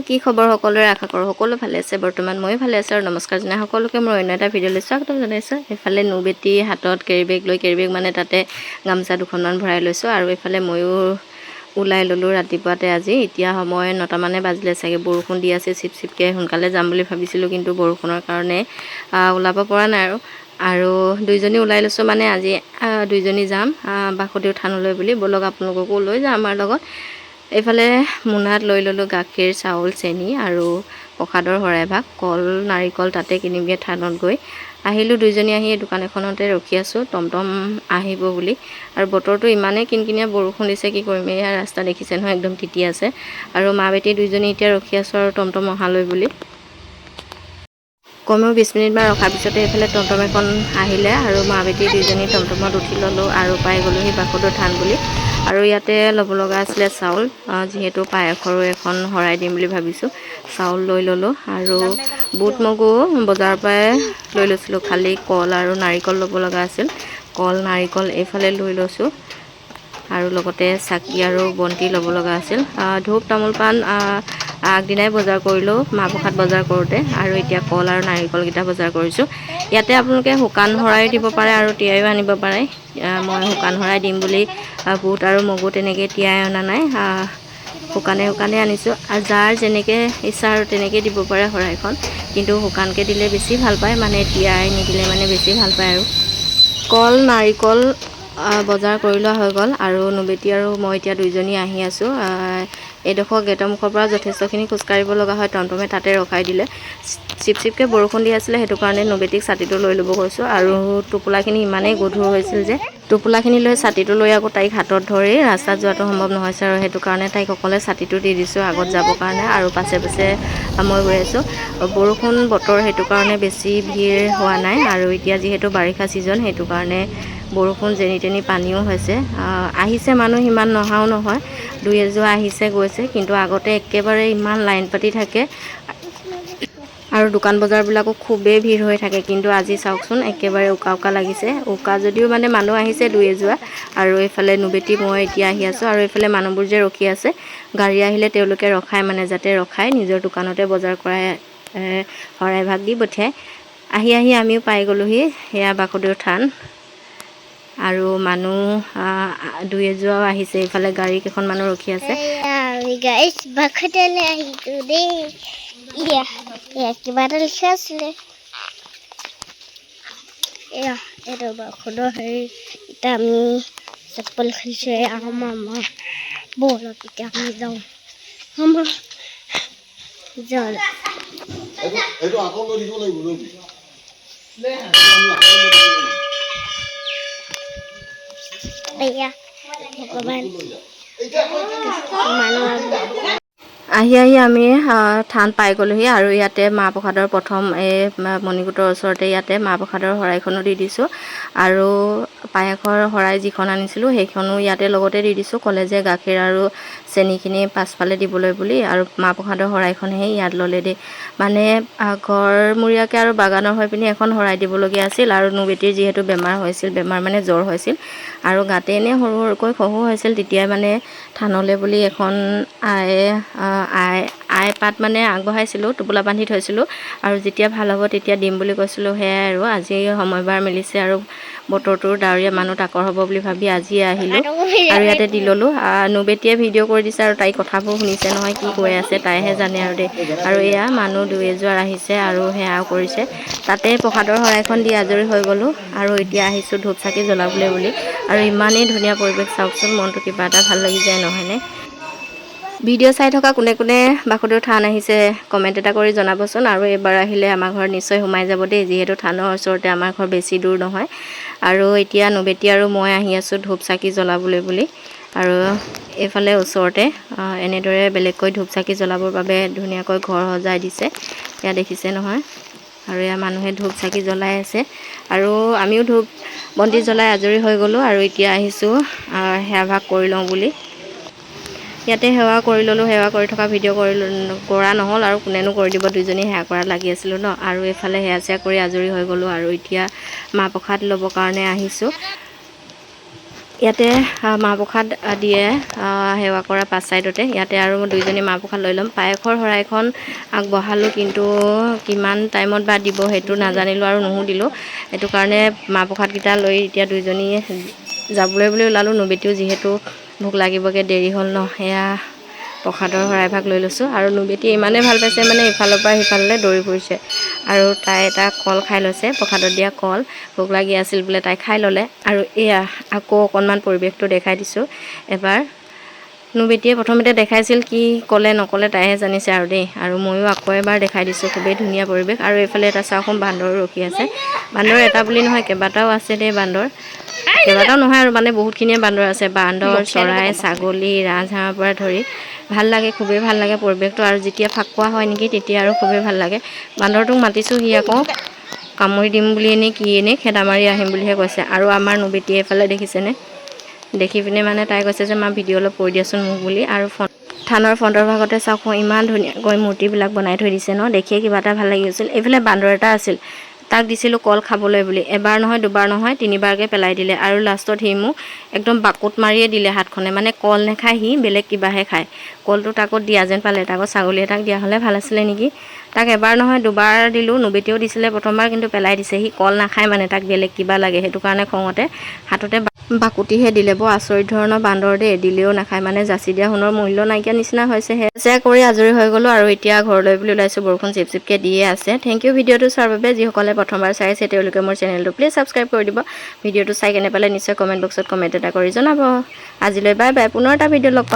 কি খবৰ সকলোৰে আশা কৰোঁ সকলো ভালে আছে বৰ্তমান ময়ো ভালে আছোঁ আৰু নমস্কাৰ জনাই সকলোকে মই অন্য এটা ভিডিঅ'লৈ স্বাগতম জনাইছোঁ এফালে নবেটি হাতত কেৰি বেগ মানে তাতে গামছা দুখনমান ভৰাই লৈছোঁ আৰু এফালে ময়ো ওলাই ল'লোঁ ৰাতিপুৱাতে আজি এতিয়া সময় 9টা মানে বাজিলে চাগে বৰষুণ দি আছে চিপচিপকৈ সোনকালে যাম বুলি ভাবিছিলোঁ কিন্তু বৰষুণৰ কাৰণে ওলাব পৰা নাই আৰু দুইজনী ওলাই লৈছোঁ মানে আজি দুইজনী যাম বাসুদেউ থানলৈ বুলি বলক আপোনালোককো লৈ যাম আমাৰ লগত এইফালে মোনাত লৈ ল'লোঁ গাখীৰ চাউল চেনি আৰু প্ৰসাদৰ শৰাইভাগ কল নাৰিকল তাতে কিনিমগৈ থানত গৈ আহিলোঁ দুইজনী আহি দোকান এখনতে ৰখি আছোঁ টমটম আহিব বুলি আৰু বতৰটো ইমানেই কিনকিনীয়া বৰষুণ দিছে কি কৰিম এয়া ৰাস্তা দেখিছে নহয় একদম তিতি আছে আৰু মা বেটি দুইজনী এতিয়া ৰখি আছোঁ আৰু টমটম অহালৈ বুলি কমেও 20 মিনিটমান ৰখাৰ পিছতে এইফালে টমটম এখন আহিলে আৰু মা বেটি দুইজনী টমটমত উঠি ল'লোঁ আৰু পাই গ'লোহি বাসুদেউ থান বুলি আৰু ইয়াতে ল'ব লগা আছিলে চাউল যিহেতু পায়সৰো এখন শৰাই দিম বুলি ভাবিছোঁ চাউল লৈ ল'লোঁ আৰু বুট মগু বজাৰৰ পৰাই লৈ লৈছিলোঁ খালি কল আৰু নাৰিকল ল'ব লগা আছিল কল নাৰিকল এইফালে লৈ লৈছোঁ আৰু লগতে চাকি আৰু বন্তি ল'ব লগা আছিল ধূপ তামোল পাণ আগদিনাই বজাৰ কৰিলোঁ মাহ প্ৰসাদ বজাৰ কৰোঁতে আৰু এতিয়া কল আৰু নাৰিকলকেইটা বজাৰ কৰিছোঁ ইয়াতে আপোনালোকে শুকান শৰাই দিব পাৰে আৰু তিয়াইও আনিব পাৰে মই শুকান শৰাই দিম বুলি বুট আৰু মগু তেনেকৈ তিয়াই অনা নাই শুকানে আনিছোঁ আৰু যাৰ যেনেকৈ ইচ্ছা আৰু তেনেকৈ দিব পাৰে শৰাইখন কিন্তু শুকানকৈ দিলে বেছি ভাল পায় মানে তিয়াই নিদিলে মানে বেছি ভাল পায় আৰু কল নাৰিকল বজাৰ কৰি লোৱা হৈ গ'ল আৰু নবেটি আৰু মই এতিয়া দুইজনী আহি আছোঁ এইডোখৰ গেটৰ মুখৰ পৰা যথেষ্টখিনি খোজকাঢ়িব লগা হয় টমটমে তাতে ৰখাই দিলে চিপচিপকৈ বৰষুণ দি আছিলে সেইটো কাৰণে নবেটিক ছাতিটো লৈ ল'ব কৈছোঁ আৰু টোপোলাখিনি ইমানেই গধুৰ হৈছিল যে টোপোলাখিনি লৈ ছাতিটো লৈ আকৌ তাইক হাতত ধৰি ৰাস্তাত যোৱাটো সম্ভৱ নহৈছে আৰু সেইটো কাৰণে তাইক অকলে ছাতিটো দি দিছোঁ আগত যাবৰ কাৰণে আৰু পাছে মই গৈ আছোঁ বৰষুণ বতৰ সেইটো কাৰণে বেছি ভিৰ হোৱা নাই আৰু এতিয়া যিহেতু বাৰিষা ছিজন সেইটো কাৰণে বৰষুণ যেনি তেনি পানীও হৈছে আহিছে মানুহ সিমান নহাও নহয় দুই এযোৰা আহিছে গৈছে কিন্তু আগতে একেবাৰে ইমান লাইন পাতি থাকে আৰু দোকান বজাৰবিলাকো খুবেই ভিৰ হৈ থাকে কিন্তু আজি চাওকচোন একেবাৰে উকা লাগিছে উকা যদিও মানে মানুহ আহিছে দুই এযোৰা আৰু এইফালে নবেটি মই এতিয়া আহি আছোঁ আৰু এইফালে মানুহবোৰ যে ৰখি আছে গাড়ী আহিলে তেওঁলোকে ৰখাই মানে যাতে ৰখাই নিজৰ দোকানতে বজাৰ কৰাই শৰাইভাগ দি পঠিয়াই আহি আমিও পাই গ'লোহি সেয়া বাসুদেউ থান আৰু মানুহ দুই এযোৰাও আহিছে এইফালে গাড়ী কেইখনমানো ৰখি আছে বাসুদেউলৈ আহিছোঁ দেই কিবা এটা লিখা আছিলে এইটো বাসুদেউ হেৰি এতিয়া আমি চপ্পল খেলিছোঁ আমাৰ বলত এতিয়া আমি যাওঁ আমাৰ আহি আমি থান পাই গ'লোহি আৰু ইয়াতে মাহ প্ৰসাদৰ প্ৰথম এই মণিকূটৰ ওচৰতে ইয়াতে মাহ প্ৰসাদৰ শৰাইখনো দি দিছোঁ আৰু পায়সৰ শৰাই যিখন আনিছিলোঁ সেইখনো ইয়াতে লগতে দি দিছোঁ ক'লে যে গাখীৰ আৰু চেনিখিনি পাছফালে দিবলৈ বুলি আৰু মাহ প্ৰসাদৰ শৰাইখনহে ইয়াত ল'লে দেই মানে ঘৰমূৰীয়াকৈ আৰু বাগানৰ হৈ পিনি এখন শৰাই দিবলগীয়া আছিল আৰু নবেটিৰ যিহেতু বেমাৰ মানে জ্বৰ হৈছিল আৰু গাতে এনেই সৰুকৈ খহু হৈছিল তেতিয়াই মানে থানলৈ বুলি এখন আই পাত মানে আগবঢ়াইছিলোঁ টোপোলা বান্ধি থৈছিলোঁ আৰু যেতিয়া ভাল হ'ব তেতিয়া দিম বুলি কৈছিলোঁ সেয়াই আৰু আজি সময়বাৰ মিলিছে আৰু বতৰটোৰ ডাৱৰীয়া মানুহ তাকৰ হ'ব বুলি ভাবি আজি আহিলোঁ আৰু ইয়াতে দি ল'লোঁ নবেটিয়ে ভিডিঅ' কৰি দিছে আৰু তাই কথাবোৰ শুনিছে নহয় কি কৈ আছে তাইহে জানে আৰু দেই আৰু এয়া মানুহ দুই এযোৰ আহিছে আৰু সেয়াও কৰিছে তাতে প্ৰসাদৰ শৰাইখন দি আজৰি হৈ গ'লোঁ আৰু এতিয়া আহিছোঁ ধূপ চাকি জ্বলাবলৈ বুলি আৰু ইমানেই ধুনীয়া পৰিৱেশ চাওকচোন মনটো কিবা এটা ভাল লাগি যায় নহয়নে ভিডিঅ' চাই থকা কোনে বাসুদেউ থান আহিছে কমেণ্ট এটা কৰি জনাবচোন আৰু এবাৰ আহিলে আমাৰ ঘৰত নিশ্চয় সোমাই যাব দেই যিহেতু থানৰ ওচৰতে আমাৰ ঘৰ বেছি দূৰ নহয় আৰু এতিয়া নবেটি আৰু মই আহি আছোঁ ধূপ চাকি জ্বলাবলৈ বুলি আৰু এইফালে ওচৰতে এনেদৰে বেলেগকৈ ধূপ চাকি জ্বলাবৰ বাবে ধুনীয়াকৈ ঘৰ সজাই দিছে এয়া দেখিছে নহয় আৰু এয়া মানুহে ধূপ চাকি জ্বলাই আছে আৰু আমিও ধূপ বন্তি জ্বলাই আজৰি হৈ গ'লোঁ আৰু এতিয়া আহিছোঁ সেৱা ভাগ কৰি লওঁ বুলি ইয়াতে সেৱা কৰি ল'লোঁ সেৱা কৰি থকা ভিডিঅ' কৰা নহ'ল আৰু কোনেনো কৰি দিব দুইজনী সেৱা কৰাত লাগি আছিলোঁ ন আৰু এইফালে সেৱা চেৱা কৰি আজৰি হৈ গ'লোঁ আৰু এতিয়া মাহ প্ৰসাদ ল'বৰ কাৰণে আহিছোঁ ইয়াতে মাহ প্ৰসাদ দিয়ে সেৱা কৰা 5 চাইডতে। ইয়াতে আৰু দুইজনী মাহ প্ৰসাদ লৈ ল'ম। পায়সৰ শৰাইখন আগবঢ়ালোঁ, কিন্তু কিমান টাইমত বা দিব সেইটো নাজানিলোঁ আৰু নুসুধিলোঁ। সেইটো কাৰণে মাহ প্ৰসাদকেইটা লৈ এতিয়া দুইজনী যাবলৈ বুলি ওলালোঁ। নুবেটিও যিহেতু ভোক লাগিবগৈ, দেৰি হ'ল ন, সেয়া প্ৰসাদৰ শৰাইভাগ লৈ লৈছোঁ। আৰু নুবেটিয়ে ইমানেই ভাল পাইছে মানে ইফালৰ পৰা সিফাললৈ দৌৰি ফুৰিছে। আৰু তাই এটা কল খাই লৈছে, প্ৰসাদত দিয়া কল, ভোক লাগি আছিল বোলে, তাই খাই ল'লে। আৰু এয়া আকৌ অকণমান পৰিৱেশটো দেখাই দিছোঁ এবাৰ। নুবেটিয়ে প্ৰথমতে দেখাইছিল, কি ক'লে নক'লে তাইহে জানিছে আৰু দেই। আৰু ময়ো আকৌ এবাৰ দেখাই দিছোঁ, খুবেই ধুনীয়া পৰিৱেশ। আৰু এইফালে এটা চাওকচোন, বান্দৰো ৰখি আছে। বান্দৰ এটা বুলি নহয়, কেইবাটাও আছে দেই বান্দৰ। কেইবাটাও নহয় আৰু মানে বহুতখিনিয়ে বান্দৰ আছে। বান্দৰ, চৰাই, ছাগলী, ৰাজহাঁহৰ পৰা ধৰি ভাল লাগে, খুবেই ভাল লাগে পৰিৱেশটো। আৰু যেতিয়া ফাকুৱা হয় নেকি, তেতিয়া আৰু খুবেই ভাল লাগে। বান্দৰটোক মাতিছোঁ, সি আকৌ কামুৰি দিম বুলি এনেই কি এনেই খেদা মাৰি আহিম বুলিহে কৈছে। আৰু আমাৰ নুবেটিয়ে এইফালে দেখিছেনে, দেখি পিনে মানে তাই কৈছে যে মা ভিডিঅ' অলপ কৰি দিয়াচোন মোক বুলি। আৰু থানৰ ফ্ৰণ্টৰ ভাগতে চাওক, ইমান ধুনীয়াকৈ মূৰ্তিবিলাক বনাই থৈ দিছে ন, দেখিয়ে কিবা এটা ভাল লাগি গৈছিল। এইফালে বান্দৰ এটা আছিল, তাক দিছিলোঁ কল খাবলৈ বুলি, এবাৰ নহয় দুবাৰ নহয় 3বাৰকৈ পেলাই দিলে। আৰু লাষ্টত সি মোক একদম বাকুত মাৰিয়ে দিলে হাতখনে, মানে কল নাখায় সি, বেলেগ কিবাহে খায়। কলটো তাকো দিয়া যেন পালে, তাকো ছাগলী এটাক দিয়া হ'লে ভাল আছিলে নেকি। তাক এবাৰ নহয় দুবাৰ দিলোঁ, নুবেটিয়েও দিছিলে প্ৰথমবাৰ, কিন্তু পেলাই দিছে। সি কল নাখায় মানে, তাক বেলেগ কিবা লাগে। সেইটো কাৰণে খঙতে হাততে বাকুটিহে দিলে। বৰ আচৰিত ধৰণৰ বান্দৰ দেই, দিলেও নাখায় মানে, যাচি দিয়া সোণৰ মূল্য নাইকিয়া নিচিনা হৈছে। সেয়া কৰি আজৰি হৈ গ'লোঁ আৰু এতিয়া ঘৰলৈ বুলি ওলাইছোঁ। বৰষুণ চিপ চিপকৈ দিয়ে আছে। থেংক ইউ ভিডিঅ'টো চোৱাৰ বাবে। যিসকলে প্ৰথমবাৰ চাইছে তেওঁলোকে মোৰ চেনেলটো প্লিজ ছাবস্ক্ৰাইব কৰি দিব। ভিডিঅ'টো চাই কেনে পালে নিশ্চয় কমেণ্ট বক্সত কমেণ্ট এটা কৰি জনাব। আজিলৈ বাই বাই, পুনৰ এটা ভিডিঅ' লগ পাম।